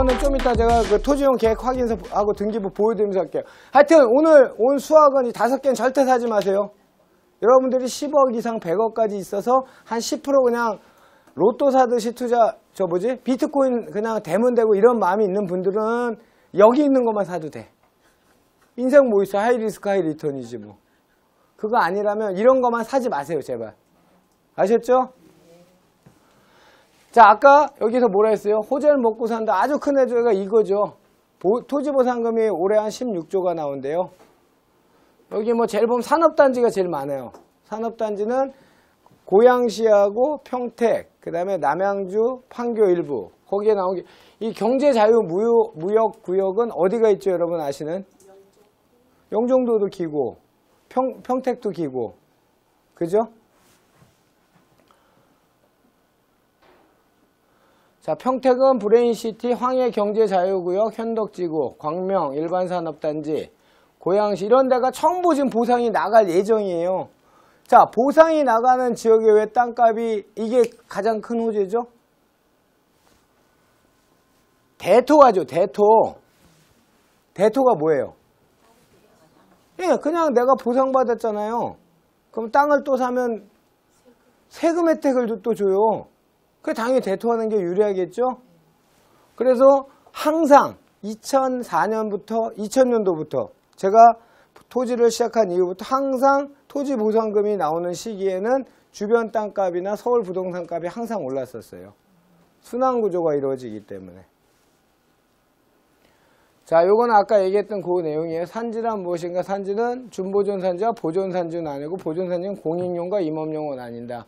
이거는 좀 이따 제가 그 토지용 계획 확인서하고 등기부 보여드리면서 할게요. 하여튼 오늘 온 수학은 이 5개는 절대 사지 마세요. 여러분들이 10억 이상 100억까지 있어서 한 10% 그냥 로또 사듯이 투자, 비트코인 그냥 대면 되고 이런 마음이 있는 분들은 여기 있는 것만 사도 돼. 인생 뭐 있어? 하이 리스크 하이 리턴이지 뭐. 그거 아니라면 이런 것만 사지 마세요, 제발. 아셨죠? 자, 아까 여기서 뭐라 했어요? 호재를 먹고 산다. 아주 큰 해저가 이거죠. 토지보상금이 올해 한 16조가 나온대요. 여기 뭐 제일 보면 산업단지가 제일 많아요. 산업단지는 고양시하고 평택, 그 다음에 남양주, 판교 일부. 거기에 나온 게, 이 경제자유무역구역은 어디가 있죠, 여러분 아시는? 영종도도 기고, 평택도 기고. 그죠? 자, 평택은 브레인시티, 황해경제자유구역, 현덕지구, 광명, 일반산업단지, 고양시 이런 데가 전부 지금 보상이 나갈 예정이에요. 자, 보상이 나가는 지역에 왜 땅값이 이게 가장 큰 호재죠? 대토가죠, 대토. 대토가 뭐예요? 예, 그냥 내가 보상받았잖아요. 그럼 땅을 또 사면 세금 혜택을 또 줘요. 그 당연히 대토하는 게 유리하겠죠? 그래서 항상 2000년도부터 제가 토지를 시작한 이후부터 항상 토지 보상금이 나오는 시기에는 주변 땅값이나 서울 부동산값이 항상 올랐었어요. 순환구조가 이루어지기 때문에. 자, 요거는 아까 얘기했던 그 내용이에요. 산지란 무엇인가? 산지는 준보존산지와 보존산지는 아니고 보존산지는 공익용과 임업용은 아닌다.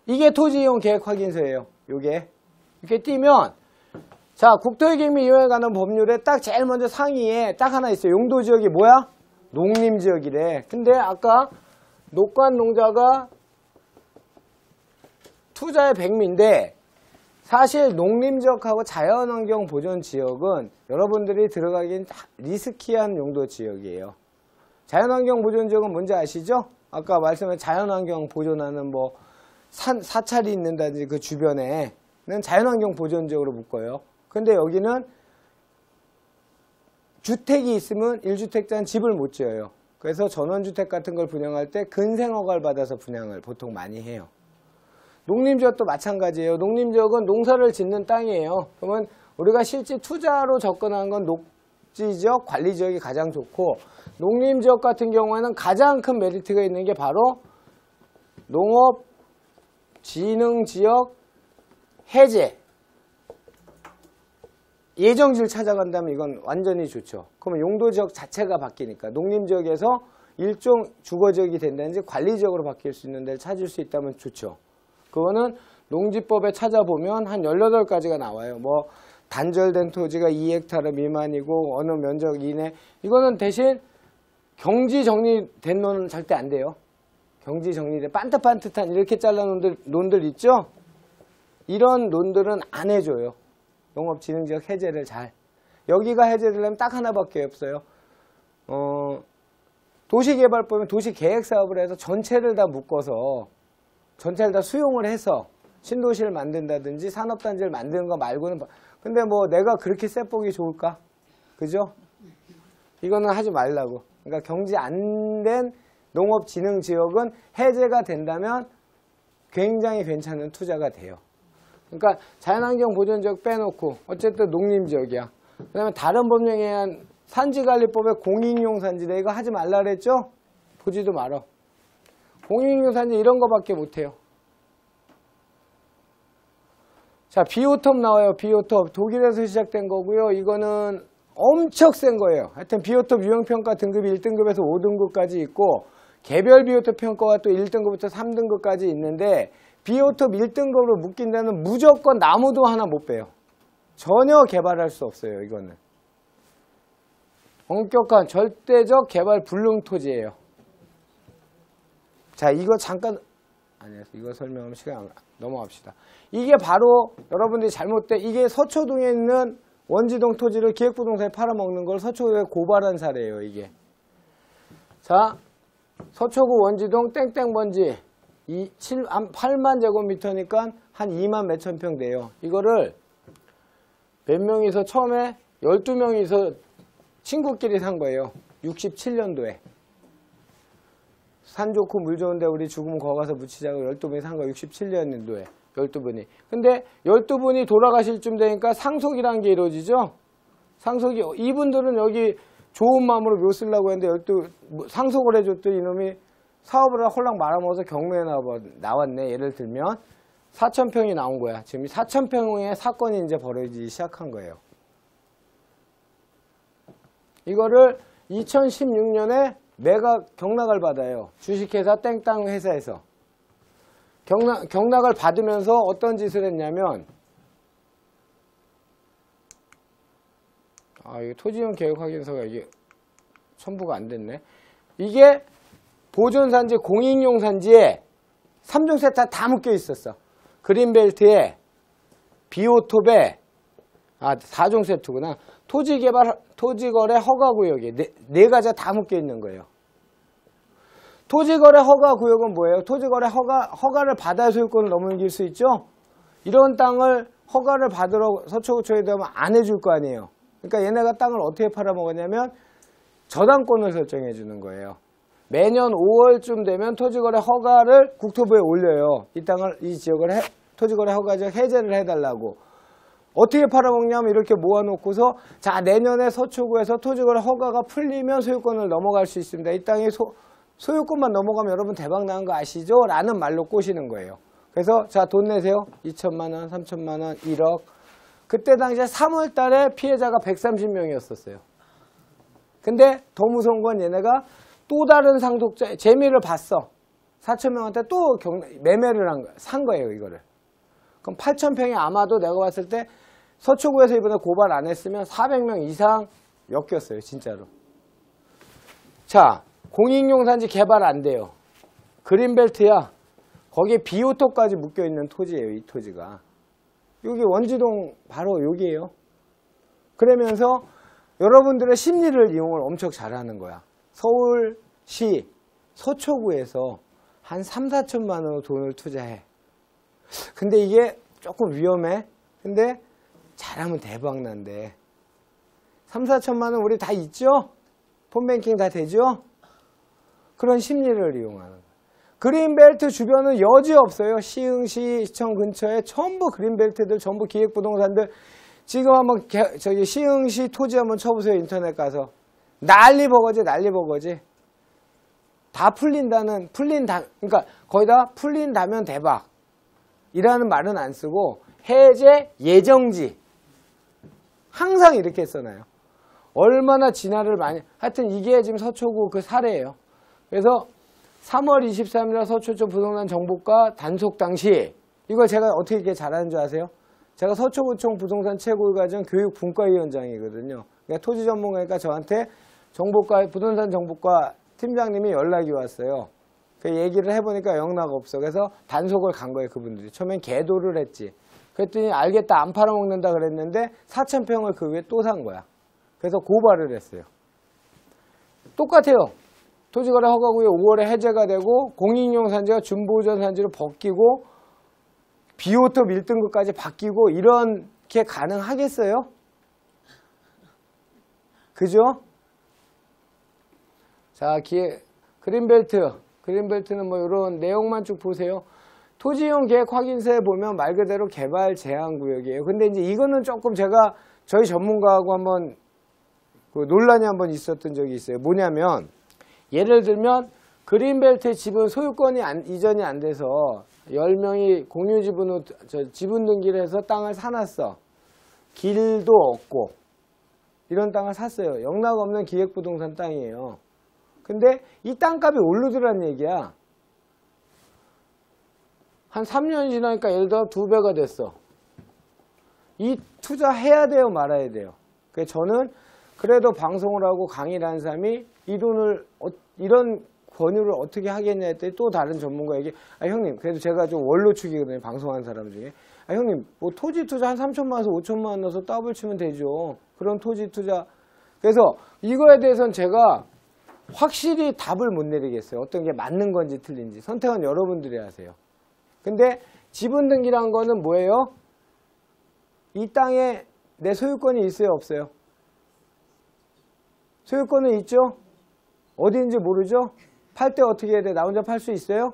이게 토지이용 계획 확인서예요. 요게. 이렇게 띄면, 자, 국토유기 및 이용에 관한 법률에 딱 제일 먼저 상위에 딱 하나 있어요. 용도지역이 뭐야? 농림지역이래. 근데 아까 녹관농자가 투자의 백미인데, 사실 농림지역하고 자연환경 보존지역은 여러분들이 들어가긴 리스키한 용도지역이에요. 자연환경 보존지역은 뭔지 아시죠? 아까 말씀한 자연환경 보존하는 뭐 사찰이 있는다든지 그 주변에는 자연환경 보존지역으로 묶어요. 근데 여기는 주택이 있으면 1주택자는 집을 못 지어요. 그래서 전원주택 같은 걸 분양할 때 근생허가를 받아서 분양을 보통 많이 해요. 농림지역도 마찬가지예요. 농림지역은 농사를 짓는 땅이에요. 그러면 우리가 실제 투자로 접근한 건 녹지지역, 관리지역이 가장 좋고, 농림지역 같은 경우에는 가장 큰 메리트가 있는 게 바로 농업진흥지역 해제. 예정지를 찾아간다면 이건 완전히 좋죠. 그러면 용도지역 자체가 바뀌니까 농림지역에서 일종 주거지역이 된다든지 관리지역으로 바뀔 수 있는 데를 찾을 수 있다면 좋죠. 그거는 농지법에 찾아보면 한 18가지가 나와요. 뭐 단절된 토지가 2헥타르 미만이고 어느 면적 이내. 이거는 대신 경지 정리된 논은 절대 안 돼요. 경지 정리된 반듯반듯한 이렇게 잘라놓은 논들 있죠? 이런 논들은 안 해줘요. 농업진흥지역 해제를 잘. 여기가 해제되려면 딱 하나밖에 없어요. 도시개발법에 도시계획사업을 해서 전체를 다 묶어서 전체를 다 수용을 해서 신도시를 만든다든지 산업단지를 만드는 거 말고는. 근데 뭐 내가 그렇게 쎄보기 좋을까? 그죠? 이거는 하지 말라고. 그러니까 경지 안 된 농업진흥지역은 해제가 된다면 굉장히 괜찮은 투자가 돼요. 그러니까 자연환경 보존지역 빼놓고 어쨌든 농림지역이야. 그 다음에 다른 법령에 의한 산지관리법에 공익용 산지대 이거 하지 말라 그랬죠? 보지도 말어. 공익용 산지 이런 거밖에 못해요. 자, 비오톱 나와요. 비오톱. 독일에서 시작된 거고요. 이거는 엄청 센 거예요. 하여튼 비오톱 유형평가 등급이 1등급에서 5등급까지 있고 개별 비오톱 평가가 또 1등급부터 3등급까지 있는데 비오톱 1등급으로 묶인 데는 무조건 나무도 하나 못 빼요. 전혀 개발할 수 없어요. 이거는. 엄격한 절대적 개발 불능 토지예요. 자, 이거 잠깐 이거 설명하면 시간 넘어갑시다. 이게 바로 여러분들이 잘못돼 이게 서초동에 있는 원지동 토지를 기획부동산에 팔아먹는 걸 서초구에 고발한 사례예요. 이게. 자, 서초구 원지동 땡땡번지 8만 제곱미터니까 한 2만 몇천 평 돼요. 이거를 몇 명이서 처음에 12명이서 친구끼리 산 거예요. 67년도에. 산 좋고 물 좋은데 우리 죽으면 거 가서 묻히자고 12분이 산 거예요. 67년도에 12분이. 근데 12분이 돌아가실 쯤 되니까 상속이라는 게 이루어지죠. 상속이 이분들은 여기 좋은 마음으로 묘 쓰려고 했는데 상속을 해줬더니 이놈이 사업을 홀랑 말아먹어서 경매에 나왔네. 예를 들면 4,000평이 나온 거야. 지금 4,000평의 사건이 이제 벌어지기 시작한 거예요. 이거를 2016년에 경락을 받아요. 주식회사 땡땅 회사에서. 경락을 받으면서 어떤 짓을 했냐면, 이게 토지용 계획 확인서가 이게 첨부가 안 됐네. 이게 보존산지, 공익용 산지에 3종 세트 다 묶여 있었어. 그린벨트에, 비오톱에, 4종 세트구나. 토지거래 허가구역에 네 가지가 다 묶여 있는 거예요. 토지거래 허가구역은 뭐예요? 토지거래 허가를 받아야 소유권을 넘길 수 있죠? 이런 땅을 허가를 받으러 서초구청에 되면 안 해줄 거 아니에요. 그러니까 얘네가 땅을 어떻게 팔아먹었냐면 저당권을 설정해 주는 거예요. 매년 5월쯤 되면 토지거래 허가를 국토부에 올려요. 이 지역을 토지거래 허가 지역 해제를 해달라고. 어떻게 팔아먹냐면 이렇게 모아놓고서 자, 내년에 서초구에서 토지거래 허가가 풀리면 소유권을 넘어갈 수 있습니다. 이 땅이 소유권만 넘어가면 여러분 대박 나는 거 아시죠? 라는 말로 꼬시는 거예요. 그래서 자, 돈 내세요. 2천만 원, 3천만 원, 1억. 그때 당시에 3월 달에 피해자가 130명이었었어요. 근데 더 무서운 건 얘네가 또 다른 상속자, 재미를 봤어. 4,000명한테 또 매매를 산 거예요, 이거를. 그럼 8,000평이 아마도 내가 봤을 때 서초구에서 이번에 고발 안 했으면 400명 이상 엮였어요, 진짜로. 자, 공익용 산지 개발 안 돼요. 그린벨트야. 거기에 비오토까지 묶여있는 토지예요, 이 토지가. 여기 원지동 바로 여기예요. 그러면서 여러분들의 심리를 이용을 엄청 잘하는 거야. 서울시 서초구에서 한 3, 4천만 원 돈을 투자해. 근데 이게 조금 위험해. 근데 잘하면 대박 난대. 3, 4천만 원 우리 다 있죠? 폰뱅킹 다 되죠? 그런 심리를 이용하는 거예요. 그린벨트 주변은 여지 없어요. 시흥시, 시청 근처에 전부 그린벨트들, 전부 기획부동산들. 지금 한번 시흥시 토지 한번 쳐보세요. 인터넷 가서. 난리 버거지. 다 그러니까 거의 다 풀린다면 대박. 이라는 말은 안 쓰고 해제 예정지. 항상 이렇게 써놔요. 얼마나 진화를 많이, 하여튼 이게 지금 서초구 그 사례예요. 그래서 3월 23일 서초구 부동산 정보과 단속 당시, 이걸 제가 어떻게 이렇게 잘하는 줄 아세요? 제가 서초구청 부동산 최고위과정 교육분과위원장이거든요. 그러니까 토지 전문가니까 저한테 부동산 정보과 팀장님이 연락이 왔어요. 그 얘기를 해보니까 영락 없어. 그래서 단속을 간 거예요, 그분들이. 처음엔 계도를 했지. 그랬더니 알겠다, 안 팔아먹는다 그랬는데 4,000평을 그 위에 또 산 거야. 그래서 고발을 했어요. 똑같아요. 토지거래 허가구역 5월에 해제가 되고 공익용 산지가 준보전 산지로 바뀌고 비오톱 1등급까지 바뀌고 이렇게 가능하겠어요? 그죠? 자, 그린벨트는 뭐 이런 내용만 쭉 보세요. 토지용 계획 확인서에 보면 말 그대로 개발 제한 구역이에요. 근데 이제 이거는 조금 제가 저희 전문가하고 한번 논란이 한번 있었던 적이 있어요. 뭐냐면 예를 들면 그린벨트 집은 소유권이 이전이 안 돼서 10명이 공유 지분 등기를 해서 땅을 사놨어. 길도 없고 이런 땅을 샀어요. 영락 없는 기획부동산 땅이에요. 근데 이 땅값이 오르더란 얘기야. 한 3년 지나니까 예를 들어 2배가 됐어. 이 투자해야 돼요, 말아야 돼요? 그래서 저는 그래도 방송을 하고 강의를 한 사람이 이 돈을 이런 권유를 어떻게 하겠냐 했더니 또 다른 전문가에게 형님, 그래도 제가 좀 원로축이거든요, 방송하는 사람 중에. 형님, 뭐 토지 투자 한 3천만 원에서 5천만 원 넣어서 더블 치면 되죠. 그런 토지 투자. 그래서 이거에 대해서는 제가 확실히 답을 못 내리겠어요. 어떤 게 맞는 건지 틀린지. 선택은 여러분들이 하세요. 근데 지분 등기란 거는 뭐예요? 이 땅에 내 소유권이 있어요, 없어요? 소유권은 있죠? 어디인지 모르죠? 팔 때 어떻게 해야 돼? 나 혼자 팔 수 있어요?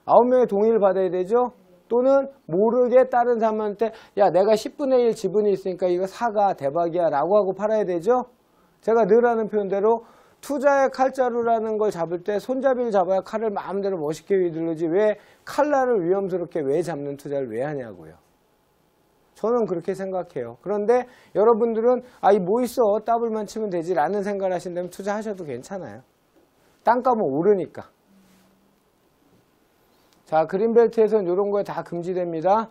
9명의 동의를 받아야 되죠? 또는 모르게 다른 사람한테 야, 내가 10분의 1 지분이 있으니까 이거 사가, 대박이야 라고 하고 팔아야 되죠? 제가 늘 하는 표현대로 투자의 칼자루라는 걸 잡을 때 손잡이를 잡아야 칼을 마음대로 멋있게 휘두르지 왜 칼날을 위험스럽게 왜 잡는 투자를 왜 하냐고요. 저는 그렇게 생각해요. 그런데 여러분들은 이 뭐 있어 더블만 치면 되지 라는 생각을 하신다면 투자하셔도 괜찮아요. 땅값은 오르니까. 자, 그린벨트에서는 이런 거에 다 금지됩니다.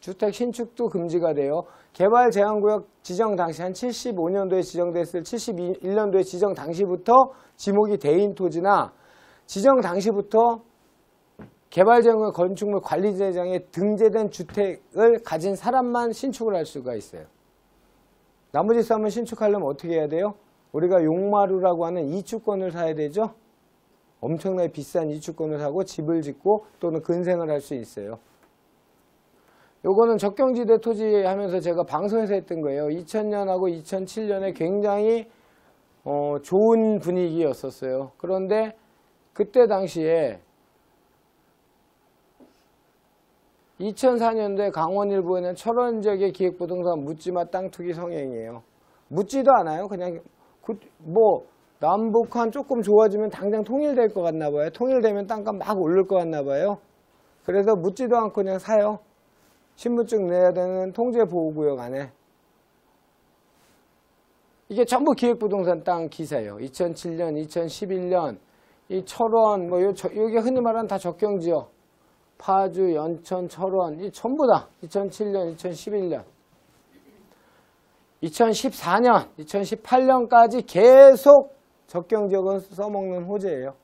주택 신축도 금지가 돼요. 개발 제한구역 지정 당시 한 75년도에 지정됐을 71년도에 지정 당시부터 지목이 대인 토지나 지정 당시부터 개발 제한구역 건축물 관리대장에 등재된 주택을 가진 사람만 신축을 할 수가 있어요. 나머지 사람은 신축하려면 어떻게 해야 돼요? 우리가 용마루라고 하는 이주권을 사야 되죠. 엄청나게 비싼 이주권을 사고 집을 짓고 또는 근생을 할 수 있어요. 요거는 적경지대 토지 하면서 제가 방송에서 했던 거예요. 2000년하고 2007년에 굉장히 좋은 분위기였었어요. 그런데 그때 당시에 2004년도에 강원 일부에는 철원 지역의 기획부동산 묻지마 땅 투기 성행이에요. 묻지도 않아요. 그냥 남북한 조금 좋아지면 당장 통일될 것 같나 봐요. 통일되면 땅값 막 오를 것 같나 봐요. 그래서 묻지도 않고 그냥 사요. 신분증 내야 되는 통제보호구역 안에. 이게 전부 기획부동산 땅 기사예요. 2007년, 2011년, 이 철원, 여기 흔히 말하는 다 적경지역. 파주, 연천, 철원, 이 전부 다 2007년, 2011년. 2014년, 2018년까지 계속 적경지역은 써먹는 호재예요.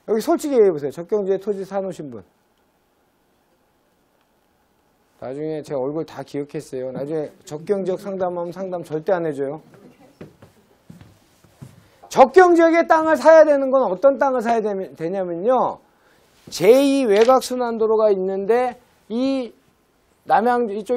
여기 솔직히 얘기해보세요. 적경지역에 토지 사놓으신 분. 나중에 제 얼굴 다 기억했어요. 나중에 적경지역 상담하면 상담 절대 안 해줘요. 적경지역의 땅을 사야 되는 건 어떤 땅을 사야 되냐면요. 제2 외곽순환도로가 있는데 이쪽이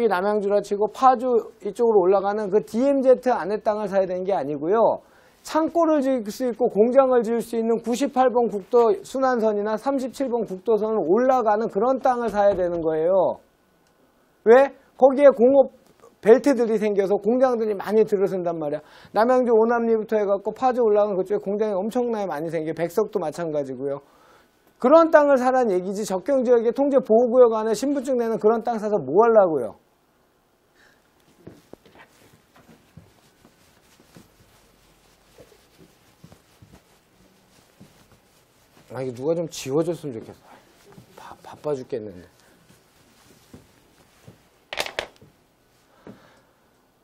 남양주라 치고 파주 이쪽으로 올라가는 그 DMZ 안에 땅을 사야 되는 게 아니고요. 창고를 지을 수 있고 공장을 지을 수 있는 98번 국도 순환선이나 37번 국도선을 올라가는 그런 땅을 사야 되는 거예요. 왜? 거기에 공업 벨트들이 생겨서 공장들이 많이 들어선단 말이야. 남양주 오남리부터 해갖고 파주 올라가는 그쪽에 공장이 엄청나게 많이 생겨요. 백석도 마찬가지고요. 그런 땅을 사라는 얘기지 적경지역에 통제보호구역 안에 신분증 내는 그런 땅 사서 뭐 하려고요? 이거 누가 좀 지워줬으면 좋겠어. 바빠 죽겠는데.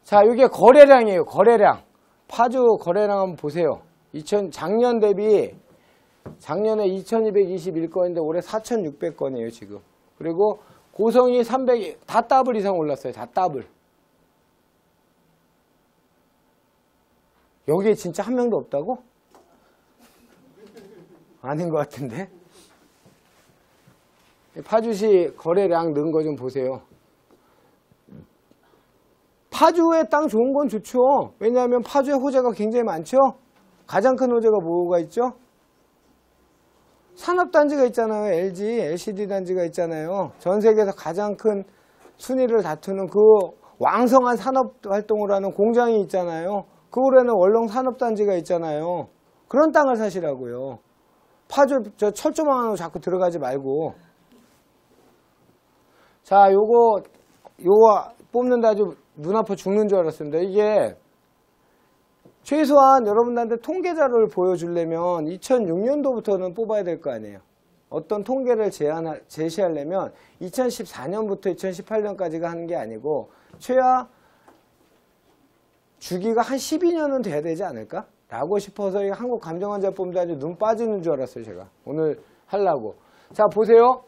자, 이게 거래량이에요. 거래량. 파주 거래량 한번 보세요. 작년 대비 작년에 2221건인데 올해 4600건이에요, 지금. 그리고 고성이 300, 다 더블 이상 올랐어요. 다 더블. 여기에 진짜 한 명도 없다고? 아닌 것 같은데. 파주시 거래량 는 거 좀 보세요. 파주에 땅 좋은 건 좋죠. 왜냐하면 파주에 호재가 굉장히 많죠. 가장 큰 호재가 뭐가 있죠? 산업단지가 있잖아요. LG, LCD 단지가 있잖아요. 전 세계에서 가장 큰 순위를 다투는 그 왕성한 산업활동을 하는 공장이 있잖아요. 그 올해는 원롱 산업단지가 있잖아요. 그런 땅을 사시라고요. 파주 철조망으로 자꾸 들어가지 말고. 자, 요거 뽑는다 아주 눈 아파 죽는 줄 알았습니다. 이게 최소한 여러분들한테 통계 자료를 보여주려면 2006년도부터는 뽑아야 될 거 아니에요. 어떤 통계를 제시하려면 2014년부터 2018년까지가 하는 게 아니고 최하 주기가 한 12년은 돼야 되지 않을까? 라고 싶어서 한국감정환자 뽑는데 아주 눈 빠지는 줄 알았어요. 제가 오늘 하려고. 자, 보세요.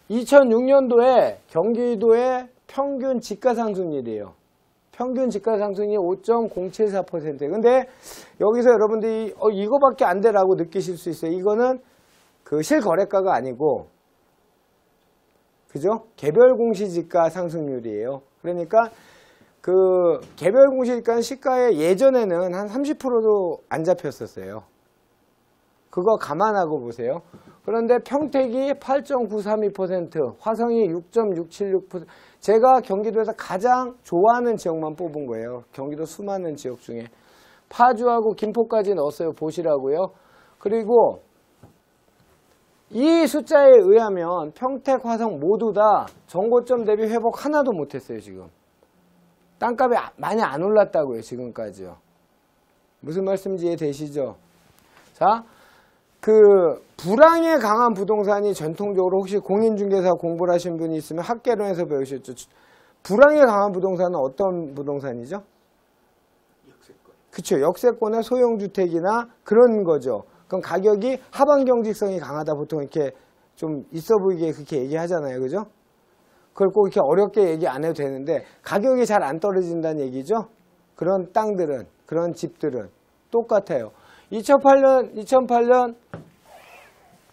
2006년도에 경기도의 평균 집가상승률이에요. 평균 집가상승이 5.074%. 근데 여기서 여러분들이 이거밖에 안 돼라고 느끼실 수 있어요. 이거는 그 실거래가가 아니고, 그죠? 개별 공시지가 상승률이에요. 그러니까 그 개별 공시지가는 시가에 예전에는 한 30%도 안 잡혔었어요. 그거 감안하고 보세요. 그런데 평택이 8.932%, 화성이 6.676%. 제가 경기도에서 가장 좋아하는 지역만 뽑은 거예요. 경기도 수많은 지역 중에. 파주하고 김포까지 넣었어요. 보시라고요. 그리고 이 숫자에 의하면 평택, 화성 모두 다 정고점 대비 회복 하나도 못했어요. 지금. 땅값이 많이 안 올랐다고요. 지금까지요. 무슨 말씀인지 이해되시죠? 자, 그 불황에 강한 부동산이 전통적으로 혹시 공인중개사 공부를 하신 분이 있으면 학개론에서 배우셨죠. 불황에 강한 부동산은 어떤 부동산이죠? 역세권. 그렇죠. 역세권의 소형주택이나 그런 거죠. 그럼 가격이 하방 경직성이 강하다 보통 이렇게 좀 있어 보이게 그렇게 얘기하잖아요. 그죠? 그걸 꼭 이렇게 어렵게 얘기 안 해도 되는데 가격이 잘 안 떨어진다는 얘기죠. 그런 땅들은, 그런 집들은 똑같아요. 2008년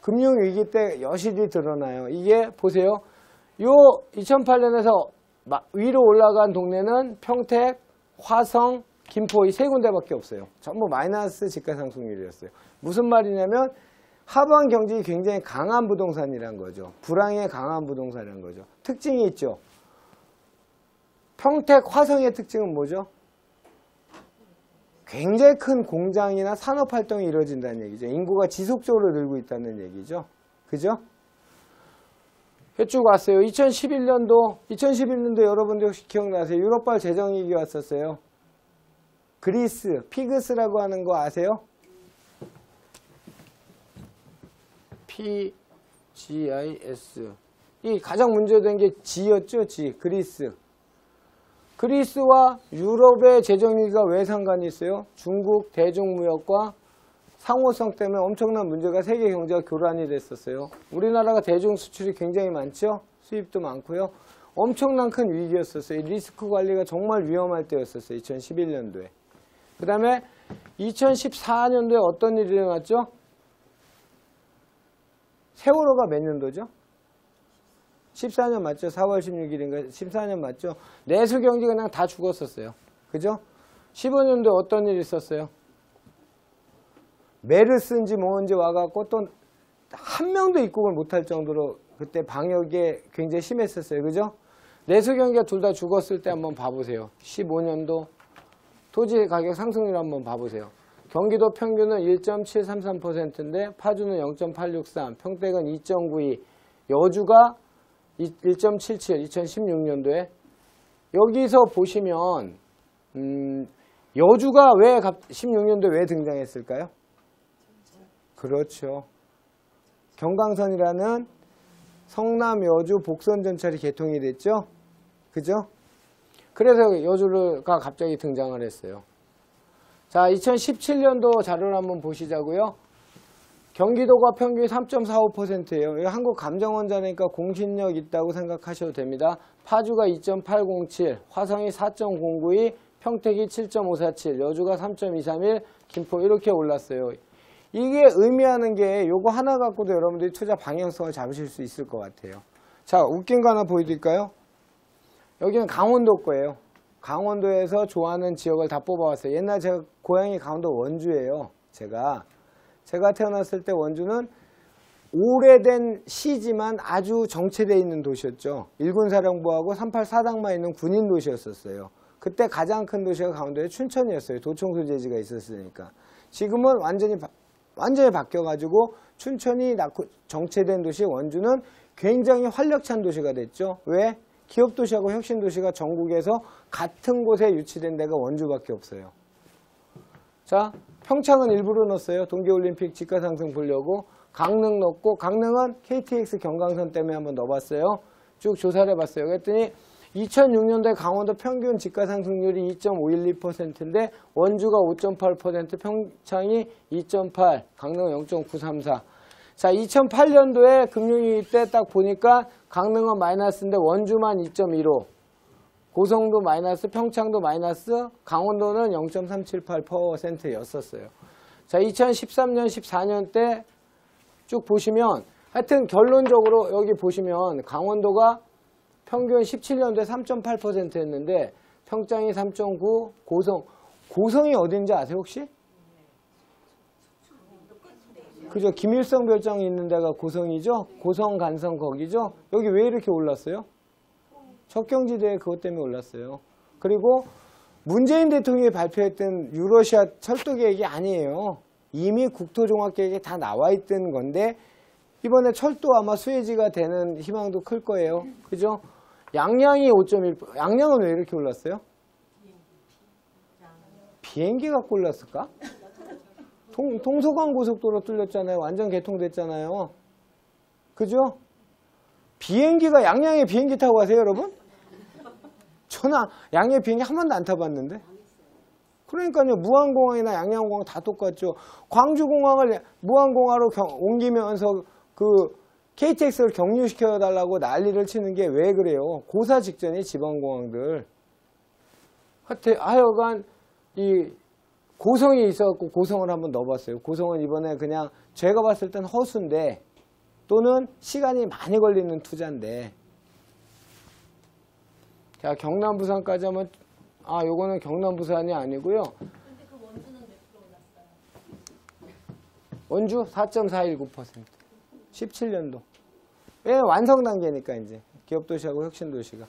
금융위기 때 여실히 드러나요. 이게 보세요. 요 2008년에서 위로 올라간 동네는 평택, 화성, 김포 이 세 군데밖에 없어요. 전부 마이너스 지가상승률이었어요. 무슨 말이냐면 하방 경직이 굉장히 강한 부동산이란 거죠. 불황에 강한 부동산이란 거죠. 특징이 있죠. 평택, 화성의 특징은 뭐죠? 굉장히 큰 공장이나 산업활동이 이루어진다는 얘기죠. 인구가 지속적으로 늘고 있다는 얘기죠. 그죠? 쭉 왔어요. 2011년도 여러분들 혹시 기억나세요? 유럽발 재정위기 왔었어요. 그리스, 피그스라고 하는 거 아세요? PGIS. 이 가장 문제된 게 G였죠, G. 그리스. 그리스와 유럽의 재정위기가 왜 상관이 있어요? 중국 대중무역과 상호성 때문에 엄청난 문제가 세계 경제가 교란이 됐었어요. 우리나라가 대중 수출이 굉장히 많죠? 수입도 많고요. 엄청난 큰 위기였었어요. 리스크 관리가 정말 위험할 때였었어요. 2011년도에. 그 다음에 2014년도에 어떤 일이 일어났죠? 세월호가 몇 년도죠? 14년 맞죠? 4월 16일인가 14년 맞죠? 내수 경기 그냥 다 죽었었어요. 그죠? 15년도에 어떤 일이 있었어요? 메르스인지 뭔지 와갖고 또 한 명도 입국을 못할 정도로 그때 방역이 굉장히 심했었어요. 그죠? 내수 경기가 둘 다 죽었을 때 한번 봐보세요. 15년도 토지 가격 상승률 한번 봐보세요. 경기도 평균은 1.733%인데 파주는 0.863, 평택은 2.92, 여주가 1.77, 2016년도에. 여기서 보시면 여주가 왜 16년도에 왜 등장했을까요? 그렇죠. 경강선이라는 성남 여주 복선 전철이 개통이 됐죠. 그죠? 그래서 여주가 갑자기 등장을 했어요. 자, 2017년도 자료를 한번 보시자고요. 경기도가 평균 3.45%예요. 이거 한국감정원자니까 공신력 있다고 생각하셔도 됩니다. 파주가 2.807, 화성이 4.092, 평택이 7.547, 여주가 3.231, 김포 이렇게 올랐어요. 이게 의미하는 게 요거 하나 갖고도 여러분들이 투자 방향성을 잡으실 수 있을 것 같아요. 자, 웃긴 거 하나 보여드릴까요? 여기는 강원도 거예요. 강원도에서 좋아하는 지역을 다 뽑아왔어요. 옛날 제가 고향이 강원도 원주예요. 제가 태어났을 때 원주는 오래된 시지만 아주 정체되어 있는 도시였죠. 일군사령부하고 384당만 있는 군인 도시였었어요. 그때 가장 큰 도시가 강원도의 춘천이었어요. 도청 소재지가 있었으니까. 지금은 완전히 바뀌어가지고 춘천이 낳고 정체된 도시 원주는 굉장히 활력찬 도시가 됐죠. 왜? 기업도시하고 혁신도시가 전국에서 같은 곳에 유치된 데가 원주밖에 없어요. 자, 평창은 일부러 넣었어요. 동계올림픽 집가상승 보려고. 강릉 넣고, 강릉은 KTX 경강선 때문에 한번 넣어봤어요. 쭉 조사를 해봤어요. 그랬더니 2006년도에 강원도 평균 집가상승률이 2.512%인데 원주가 5.8%, 평창이 2.8, 강릉 0.934. 자, 2008년도에 금융위기 때 딱 보니까 강릉은 마이너스인데 원주만 2.15, 고성도 마이너스, 평창도 마이너스, 강원도는 0.378%였었어요. 자, 2013년, 14년 때 쭉 보시면 하여튼 결론적으로 여기 보시면 강원도가 평균 17년도에 3.8%였는데 평창이 3.9, 고성이 어딘지 아세요 혹시? 그죠? 김일성 별장이 있는 데가 고성이죠? 고성, 간성 거기죠? 여기 왜 이렇게 올랐어요? 척경지대에 그것 때문에 올랐어요. 그리고 문재인 대통령이 발표했던 유러시아 철도 계획이 아니에요. 이미 국토종합계획에 다 나와 있던 건데 이번에 철도 아마 수혜지가 되는 희망도 클 거예요. 그죠? 양양이 5.1%. 양양은 왜 이렇게 올랐어요? 비행기 갖고 올랐을까? 동서간 고속도로 뚫렸잖아요. 완전 개통됐잖아요. 그죠? 비행기가 양양에 비행기 타고 가세요, 여러분? 저는 양양 비행기 한 번도 안 타봤는데. 그러니까요. 무안공항이나 양양공항 다 똑같죠. 광주공항을 무안공항으로 옮기면서 그 KTX를 경유시켜달라고 난리를 치는 게 왜 그래요? 고사 직전이 지방공항들. 하여간 이 고성이 있어갖고 고성을 한번 넣어봤어요. 고성은 이번에 그냥 제가 봤을 땐 허수인데 또는 시간이 많이 걸리는 투자인데 자 경남 부산까지 하면 요거는 경남 부산이 아니고요. 근데 그 원주는 몇 프로 올랐어요? 원주 4.419%. 17년도. 왜 완성 단계니까 이제 기업도시하고 혁신도시가.